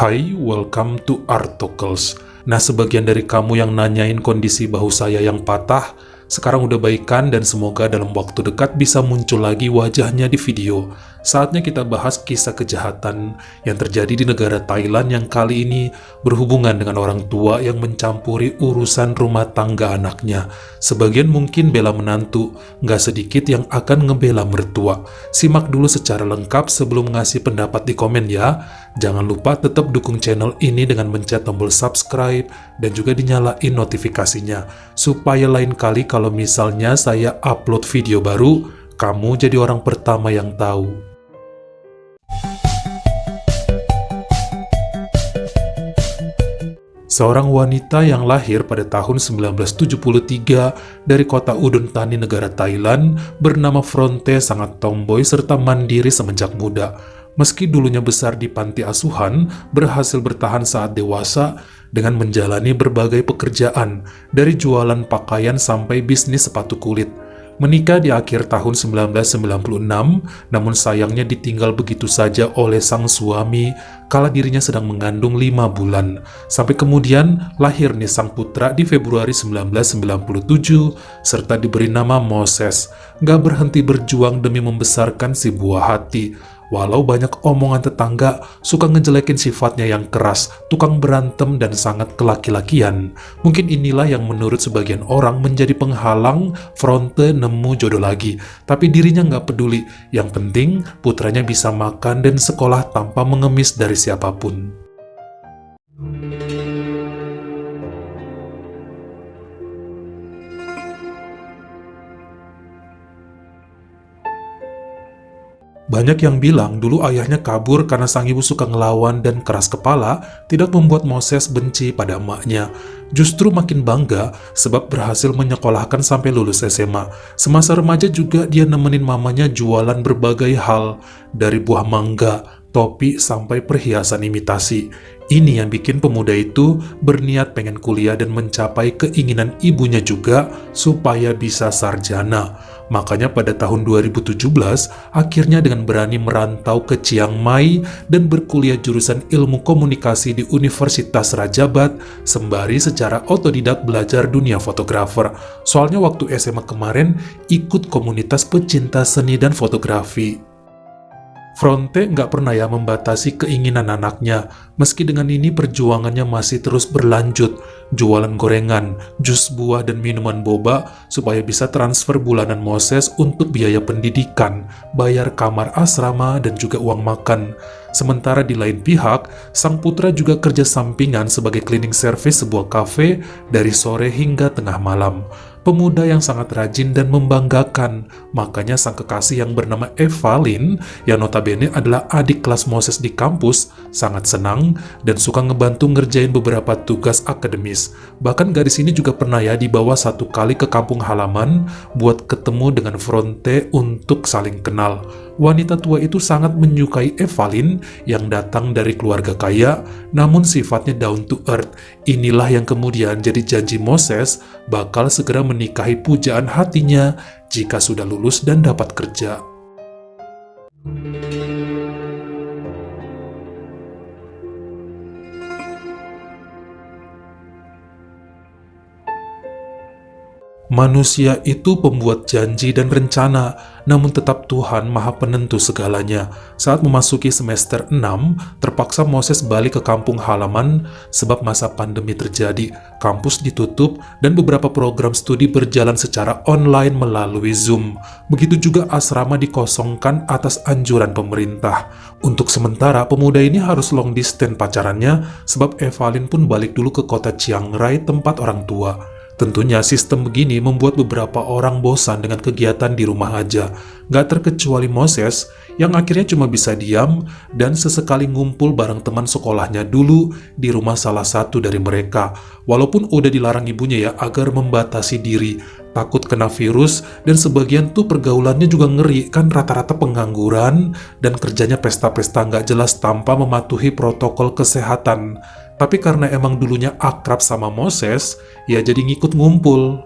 Hai, welcome to Art Talkers. Nah, sebagian dari kamu yang nanyain kondisi bahu saya yang patah, sekarang udah baikan dan semoga dalam waktu dekat bisa muncul lagi wajahnya di video. Saatnya kita bahas kisah kejahatan yang terjadi di negara Thailand yang kali ini berhubungan dengan orang tua yang mencampuri urusan rumah tangga anaknya. Sebagian mungkin bela menantu, nggak sedikit yang akan ngebela mertua. Simak dulu secara lengkap sebelum ngasih pendapat di komen ya. Jangan lupa tetap dukung channel ini dengan mencet tombol subscribe dan juga dinyalain notifikasinya, supaya lain kali kalau misalnya saya upload video baru, kamu jadi orang pertama yang tahu. Seorang wanita yang lahir pada tahun 1973 dari kota Udon Thani, negara Thailand, bernama Phronte sangat tomboy serta mandiri semenjak muda. Meski dulunya besar di panti asuhan, berhasil bertahan saat dewasa dengan menjalani berbagai pekerjaan, dari jualan pakaian sampai bisnis sepatu kulit. Menikah di akhir tahun 1996, namun sayangnya ditinggal begitu saja oleh sang suami kala dirinya sedang mengandung 5 bulan. Sampai kemudian lahir nih sang putra di Februari 1997, serta diberi nama Moses. Gak berhenti berjuang demi membesarkan si buah hati. Walau banyak omongan tetangga suka ngejelekin sifatnya yang keras, tukang berantem, dan sangat kelaki-lakian, mungkin inilah yang menurut sebagian orang menjadi penghalang Phronte nemu jodoh lagi. Tapi dirinya nggak peduli, yang penting putranya bisa makan dan sekolah tanpa mengemis dari siapapun. Banyak yang bilang dulu ayahnya kabur karena sang ibu suka ngelawan dan keras kepala, tidak membuat Moses benci pada emaknya. Justru makin bangga sebab berhasil menyekolahkan sampai lulus SMA. Semasa remaja juga dia nemenin mamanya jualan berbagai hal, dari buah mangga, topi, sampai perhiasan imitasi. Ini yang bikin pemuda itu berniat pengen kuliah dan mencapai keinginan ibunya juga supaya bisa sarjana. Makanya pada tahun 2017, akhirnya dengan berani merantau ke Chiang Mai dan berkuliah jurusan ilmu komunikasi di Universitas Rajabat, sembari secara otodidak belajar dunia fotografer. Soalnya waktu SMA kemarin ikut komunitas pecinta seni dan fotografi. Phronte nggak pernah ya membatasi keinginan anaknya. Meski dengan ini perjuangannya masih terus berlanjut, jualan gorengan, jus buah, dan minuman boba supaya bisa transfer bulanan Moses untuk biaya pendidikan, bayar kamar asrama, dan juga uang makan. Sementara di lain pihak, sang putra juga kerja sampingan sebagai cleaning service sebuah kafe dari sore hingga tengah malam. Pemuda yang sangat rajin dan membanggakan, makanya sang kekasih yang bernama Evalin, yang notabene adalah adik kelas Moses di kampus, sangat senang dan suka ngebantu ngerjain beberapa tugas akademis. Bahkan gadis ini juga pernah ya dibawa satu kali ke kampung halaman buat ketemu dengan Phronte untuk saling kenal. Wanita tua itu sangat menyukai Evalin yang datang dari keluarga kaya, namun sifatnya down to earth. Inilah yang kemudian jadi janji Moses bakal segera menikahi pujaan hatinya jika sudah lulus dan dapat kerja. Manusia itu pembuat janji dan rencana, namun tetap Tuhan Maha Penentu segalanya. Saat memasuki semester 6, terpaksa Moses balik ke kampung halaman sebab masa pandemi terjadi. Kampus ditutup dan beberapa program studi berjalan secara online melalui Zoom. Begitu juga asrama dikosongkan atas anjuran pemerintah. Untuk sementara, pemuda ini harus long distance pacarannya sebab Evalin pun balik dulu ke kota Chiang Rai tempat orang tua. Tentunya sistem begini membuat beberapa orang bosan dengan kegiatan di rumah aja. Gak terkecuali Moses, yang akhirnya cuma bisa diam dan sesekali ngumpul bareng teman sekolahnya dulu di rumah salah satu dari mereka. Walaupun udah dilarang ibunya ya agar membatasi diri, takut kena virus, dan sebagian tuh pergaulannya juga ngeri, kan rata-rata pengangguran dan kerjanya pesta-pesta gak jelas tanpa mematuhi protokol kesehatan. Tapi karena emang dulunya akrab sama Moses, ya jadi ngikut ngumpul.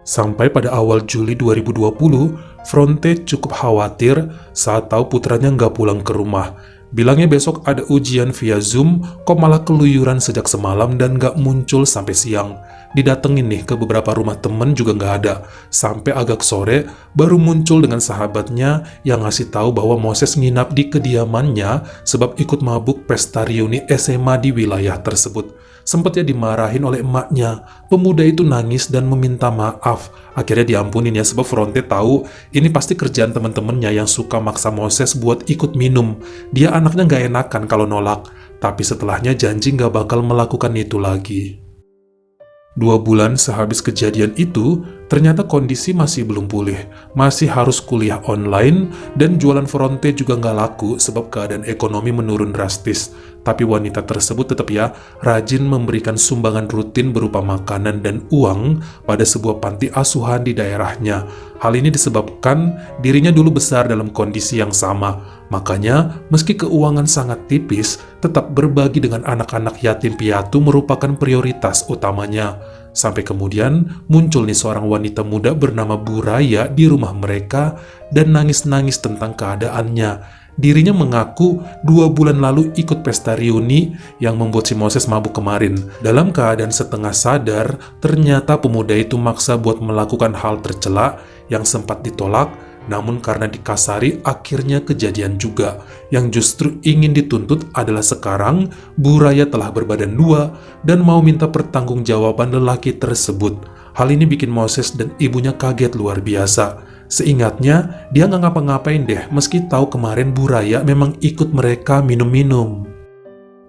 Sampai pada awal Juli 2020, Phronte cukup khawatir saat tahu putranya nggak pulang ke rumah. Bilangnya besok ada ujian via Zoom, kok malah keluyuran sejak semalam dan gak muncul sampai siang. Didatengin nih ke beberapa rumah temen juga gak ada. Sampai agak sore, baru muncul dengan sahabatnya yang ngasih tahu bahwa Moses nginap di kediamannya sebab ikut mabuk pesta reuni SMA di wilayah tersebut. Sempat ya dimarahin oleh emaknya. Pemuda itu nangis dan meminta maaf. Akhirnya diampunin ya sebab Fronte tahu ini pasti kerjaan temen-temennya yang suka maksa Moses buat ikut minum. Dia anaknya gak enakan kalau nolak, tapi setelahnya janji gak bakal melakukan itu lagi. 2 bulan sehabis kejadian itu, ternyata kondisi masih belum pulih. Masih harus kuliah online, dan jualan Fronte juga nggak laku sebab keadaan ekonomi menurun drastis. Tapi wanita tersebut tetap ya rajin memberikan sumbangan rutin berupa makanan dan uang pada sebuah panti asuhan di daerahnya. Hal ini disebabkan dirinya dulu besar dalam kondisi yang sama. Makanya, meski keuangan sangat tipis, tetap berbagi dengan anak-anak yatim piatu merupakan prioritas utamanya. Sampai kemudian muncul nih seorang wanita muda bernama Bu Raya di rumah mereka dan nangis-nangis tentang keadaannya. Dirinya mengaku 2 bulan lalu ikut pesta reuni yang membuat si Moses mabuk kemarin. Dalam keadaan setengah sadar, ternyata pemuda itu maksa buat melakukan hal tercela yang sempat ditolak, namun karena dikasari akhirnya kejadian juga. Yang justru ingin dituntut adalah sekarang Bu Raya telah berbadan 2 dan mau minta pertanggungjawaban lelaki tersebut. Hal ini bikin Moses dan ibunya kaget luar biasa. Seingatnya, dia nggak ngapa-ngapain deh meski tahu kemarin Bu Raya memang ikut mereka minum-minum.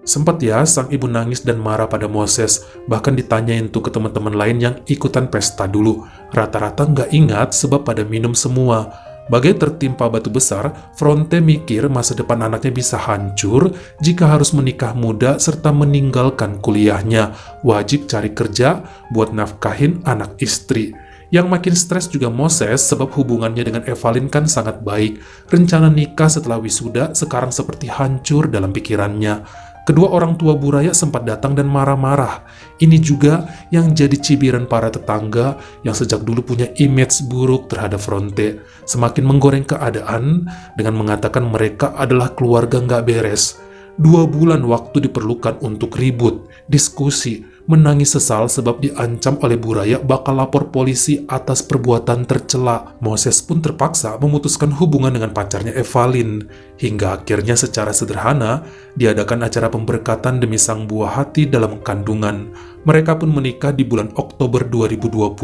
Sempat ya sang ibu nangis dan marah pada Moses, bahkan ditanyain tuh ke teman-teman lain yang ikutan pesta dulu. Rata-rata nggak ingat sebab pada minum semua. Bagai tertimpa batu besar, Fronte mikir masa depan anaknya bisa hancur jika harus menikah muda serta meninggalkan kuliahnya. Wajib cari kerja buat nafkahin anak istri. Yang makin stres juga Moses sebab hubungannya dengan Evalin kan sangat baik. Rencana nikah setelah wisuda sekarang seperti hancur dalam pikirannya. Kedua orang tua Bu Raya sempat datang dan marah-marah. Ini juga yang jadi cibiran para tetangga yang sejak dulu punya image buruk terhadap Fronte. Semakin menggoreng keadaan dengan mengatakan mereka adalah keluarga nggak beres. 2 bulan waktu diperlukan untuk ribut, diskusi, menangis sesal sebab diancam oleh Bu Raya bakal lapor polisi atas perbuatan tercela. Moses pun terpaksa memutuskan hubungan dengan pacarnya Evalin. Hingga akhirnya secara sederhana diadakan acara pemberkatan demi sang buah hati dalam kandungan. Mereka pun menikah di bulan Oktober 2020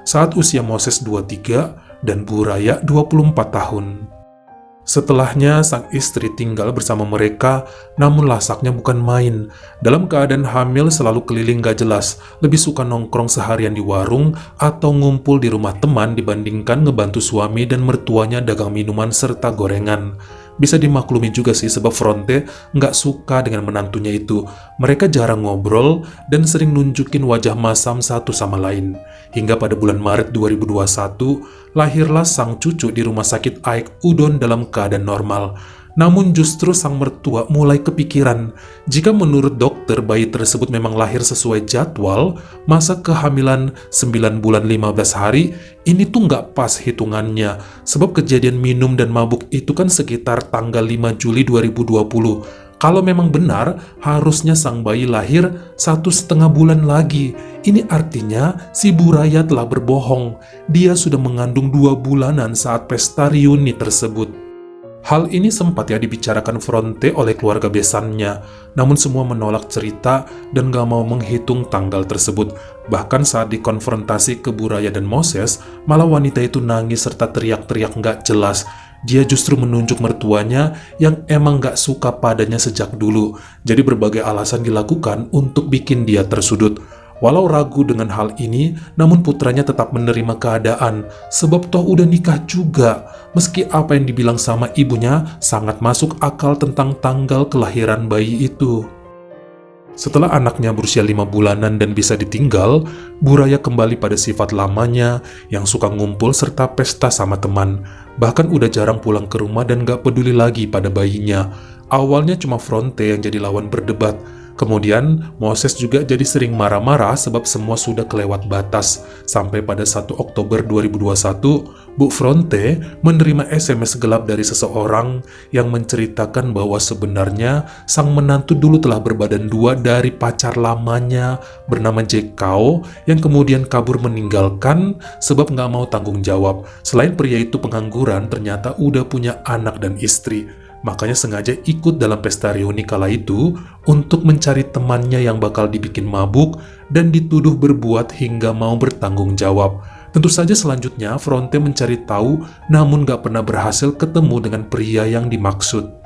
saat usia Moses 23 dan Bu Raya 24 tahun. Setelahnya, sang istri tinggal bersama mereka, namun lasaknya bukan main. Dalam keadaan hamil selalu keliling gak jelas, lebih suka nongkrong seharian di warung atau ngumpul di rumah teman dibandingkan ngebantu suami dan mertuanya dagang minuman serta gorengan. Bisa dimaklumi juga sih sebab Fronte nggak suka dengan menantunya itu. Mereka jarang ngobrol dan sering nunjukin wajah masam satu sama lain. Hingga pada bulan Maret 2021, lahirlah sang cucu di rumah sakit Aik Udon dalam keadaan normal. Namun justru sang mertua mulai kepikiran, jika menurut dokter bayi tersebut memang lahir sesuai jadwal, masa kehamilan 9 bulan 15 hari, ini tuh nggak pas hitungannya. Sebab kejadian minum dan mabuk itu kan sekitar tanggal 5 Juli 2020. Kalau memang benar, harusnya sang bayi lahir 1,5 bulan lagi. Ini artinya si Bu Raya telah berbohong. Dia sudah mengandung 2 bulanan saat pesta reuni tersebut. Hal ini sempat ya dibicarakan Fronte oleh keluarga besannya, namun semua menolak cerita dan gak mau menghitung tanggal tersebut. Bahkan saat dikonfrontasi ke Bu Raya dan Moses, malah wanita itu nangis serta teriak-teriak gak jelas. Dia justru menunjuk mertuanya yang emang gak suka padanya sejak dulu. Jadi berbagai alasan dilakukan untuk bikin dia tersudut. Walau ragu dengan hal ini, namun putranya tetap menerima keadaan, sebab toh udah nikah juga. Meski apa yang dibilang sama ibunya sangat masuk akal tentang tanggal kelahiran bayi itu. Setelah anaknya berusia 5 bulanan dan bisa ditinggal, Bu Raya kembali pada sifat lamanya yang suka ngumpul serta pesta sama teman. Bahkan udah jarang pulang ke rumah dan gak peduli lagi pada bayinya. Awalnya cuma Fronte yang jadi lawan berdebat. Kemudian, Moses juga jadi sering marah-marah sebab semua sudah kelewat batas. Sampai pada 1 Oktober 2021, Bu Fronte menerima SMS gelap dari seseorang yang menceritakan bahwa sebenarnya sang menantu dulu telah berbadan dua dari pacar lamanya bernama Jekau yang kemudian kabur meninggalkan sebab nggak mau tanggung jawab. Selain pria itu pengangguran, ternyata udah punya anak dan istri. Makanya sengaja ikut dalam pesta reuni kala itu untuk mencari temannya yang bakal dibikin mabuk dan dituduh berbuat hingga mau bertanggung jawab. Tentu saja selanjutnya Fronte mencari tahu namun gak pernah berhasil ketemu dengan pria yang dimaksud.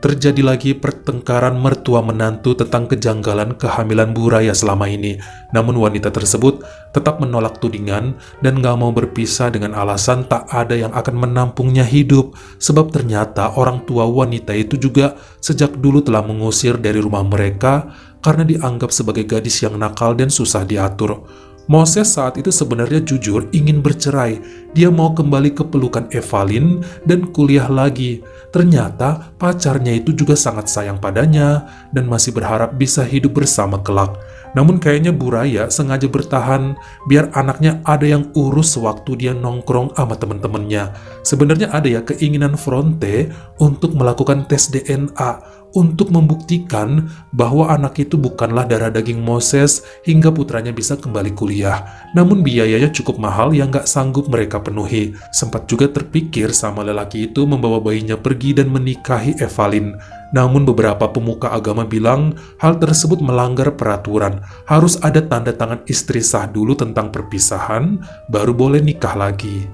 Terjadi lagi pertengkaran mertua menantu tentang kejanggalan kehamilan Bu Raya selama ini. Namun wanita tersebut tetap menolak tudingan dan gak mau berpisah dengan alasan tak ada yang akan menampungnya hidup. Sebab ternyata orang tua wanita itu juga sejak dulu telah mengusir dari rumah mereka karena dianggap sebagai gadis yang nakal dan susah diatur. Moses saat itu sebenarnya jujur ingin bercerai. Dia mau kembali ke pelukan Evalin dan kuliah lagi. Ternyata pacarnya itu juga sangat sayang padanya dan masih berharap bisa hidup bersama kelak. Namun kayaknya Bu Raya sengaja bertahan biar anaknya ada yang urus sewaktu dia nongkrong sama temen-temennya. Sebenarnya ada ya keinginan Fronte untuk melakukan tes DNA untuk membuktikan bahwa anak itu bukanlah darah daging Moses hingga putranya bisa kembali kuliah. Namun biayanya cukup mahal yang gak sanggup mereka penuhi. Sempat juga terpikir sama lelaki itu membawa bayinya pergi dan menikahi Evalin. Namun beberapa pemuka agama bilang hal tersebut melanggar peraturan. Harus ada tanda tangan istri sah dulu tentang perpisahan, baru boleh nikah lagi.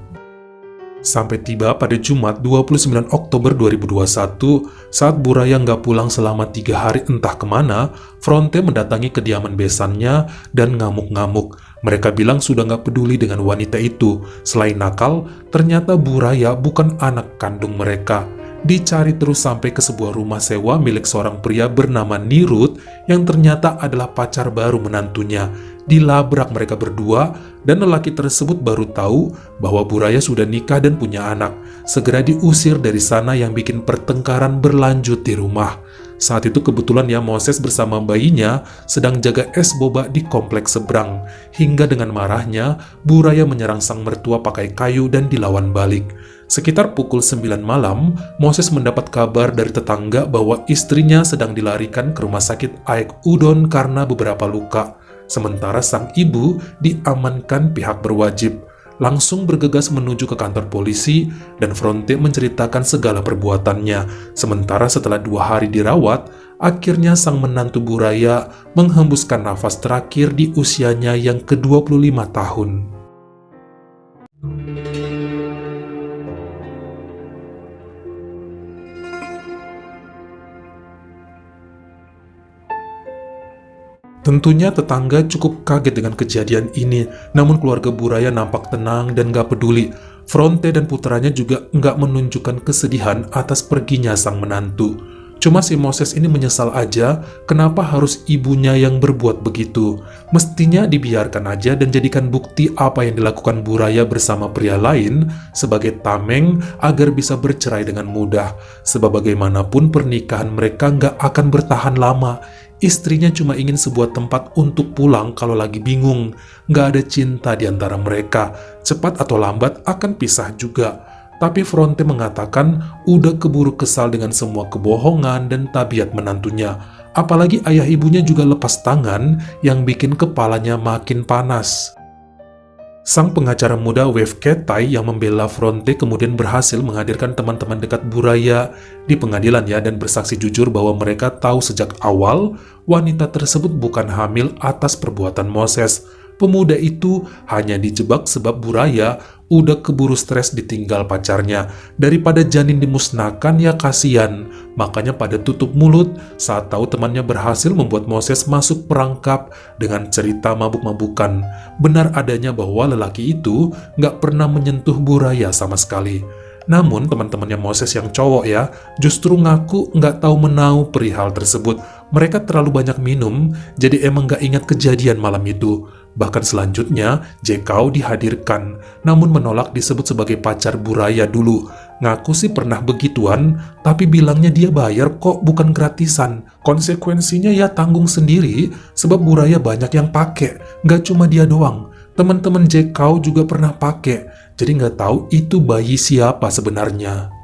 Sampai tiba pada Jumat 29 Oktober 2021, saat Bu Raya nggak pulang selama 3 hari entah kemana, Fronte mendatangi kediaman besannya dan ngamuk-ngamuk. Mereka bilang sudah nggak peduli dengan wanita itu. Selain nakal, ternyata Bu Raya bukan anak kandung mereka. Dicari terus sampai ke sebuah rumah sewa milik seorang pria bernama Nirut yang ternyata adalah pacar baru menantunya. Dilabrak mereka berdua dan lelaki tersebut baru tahu bahwa Bu Raya sudah nikah dan punya anak. Segera diusir dari sana yang bikin pertengkaran berlanjut di rumah. Saat itu kebetulan ya Moses bersama bayinya sedang jaga es boba di kompleks seberang. Hingga dengan marahnya, Bu Raya menyerang sang mertua pakai kayu dan dilawan balik. Sekitar pukul 9 malam, Moses mendapat kabar dari tetangga bahwa istrinya sedang dilarikan ke rumah sakit Aek Udon karena beberapa luka. Sementara sang ibu diamankan pihak berwajib. Langsung bergegas menuju ke kantor polisi dan Fronte menceritakan segala perbuatannya. Sementara setelah 2 hari dirawat, akhirnya sang menantu Bu Raya menghembuskan nafas terakhir di usianya yang ke-25 tahun. Tentunya tetangga cukup kaget dengan kejadian ini, namun keluarga Bu Raya nampak tenang dan gak peduli. Fronte dan putranya juga gak menunjukkan kesedihan atas perginya sang menantu. Cuma si Moses ini menyesal aja kenapa harus ibunya yang berbuat begitu. Mestinya dibiarkan aja dan jadikan bukti apa yang dilakukan Bu Raya bersama pria lain sebagai tameng agar bisa bercerai dengan mudah. Sebab bagaimanapun pernikahan mereka gak akan bertahan lama. Istrinya cuma ingin sebuah tempat untuk pulang kalau lagi bingung. Gak ada cinta di antara mereka. Cepat atau lambat akan pisah juga. Tapi Fronte mengatakan udah keburu kesal dengan semua kebohongan dan tabiat menantunya. Apalagi ayah ibunya juga lepas tangan yang bikin kepalanya makin panas. Sang pengacara muda Wave Ketai yang membela Fronte kemudian berhasil menghadirkan teman-teman dekat Bu Raya di pengadilan ya dan bersaksi jujur bahwa mereka tahu sejak awal wanita tersebut bukan hamil atas perbuatan Moses. Pemuda itu hanya dijebak sebab Bu Raya udah keburu stres ditinggal pacarnya. Daripada janin dimusnahkan ya kasihan. Makanya pada tutup mulut saat tahu temannya berhasil membuat Moses masuk perangkap dengan cerita mabuk-mabukan. Benar adanya bahwa lelaki itu nggak pernah menyentuh Bu Raya sama sekali. Namun teman-temannya Moses yang cowok ya justru ngaku nggak tahu menau perihal tersebut. Mereka terlalu banyak minum, jadi emang nggak ingat kejadian malam itu. Bahkan selanjutnya, Jekau dihadirkan, namun menolak disebut sebagai pacar Bu Raya dulu. Ngaku sih pernah begituan, tapi bilangnya dia bayar kok, bukan gratisan. Konsekuensinya ya tanggung sendiri, sebab Buraya banyak yang pakai, nggak cuma dia doang. Teman-teman Jack Kau juga pernah pakai, jadi nggak tahu itu bayi siapa sebenarnya.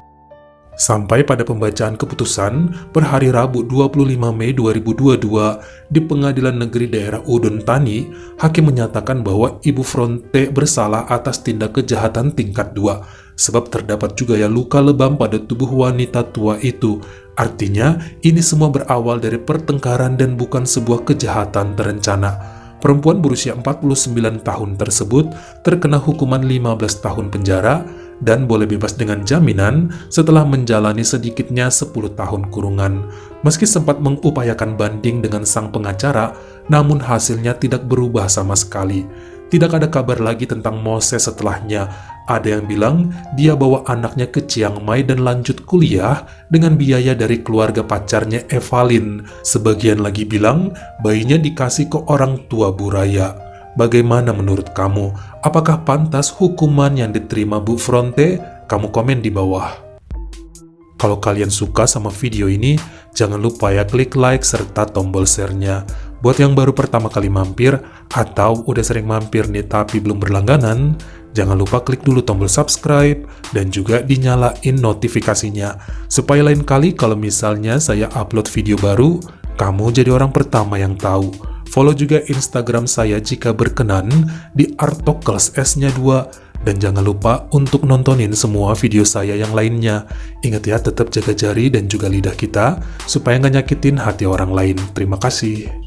Sampai pada pembacaan keputusan per hari Rabu 25 Mei 2022 di Pengadilan Negeri Daerah Udon Thani, hakim menyatakan bahwa Ibu Fronte bersalah atas tindak kejahatan tingkat 2, sebab terdapat juga ya luka lebam pada tubuh wanita tua itu. Artinya, ini semua berawal dari pertengkaran dan bukan sebuah kejahatan terencana. Perempuan berusia 49 tahun tersebut terkena hukuman 15 tahun penjara dan boleh bebas dengan jaminan setelah menjalani sedikitnya 10 tahun kurungan. Meski sempat mengupayakan banding dengan sang pengacara, namun hasilnya tidak berubah sama sekali. Tidak ada kabar lagi tentang Moses setelahnya. Ada yang bilang dia bawa anaknya ke Chiang Mai dan lanjut kuliah dengan biaya dari keluarga pacarnya Evalin. Sebagian lagi bilang bayinya dikasih ke orang tua Buraya. Bagaimana menurut kamu? Apakah pantas hukuman yang diterima Bu Fronte? Kamu komen di bawah. Kalau kalian suka sama video ini, jangan lupa ya klik like serta tombol share-nya. Buat yang baru pertama kali mampir, atau udah sering mampir nih tapi belum berlangganan, jangan lupa klik dulu tombol subscribe dan juga dinyalain notifikasinya. Supaya lain kali kalau misalnya saya upload video baru, kamu jadi orang pertama yang tahu. Follow juga Instagram saya jika berkenan di Artokels S-nya 2. Dan jangan lupa untuk nontonin semua video saya yang lainnya. Ingat ya, tetap jaga jari dan juga lidah kita supaya nggak nyakitin hati orang lain. Terima kasih.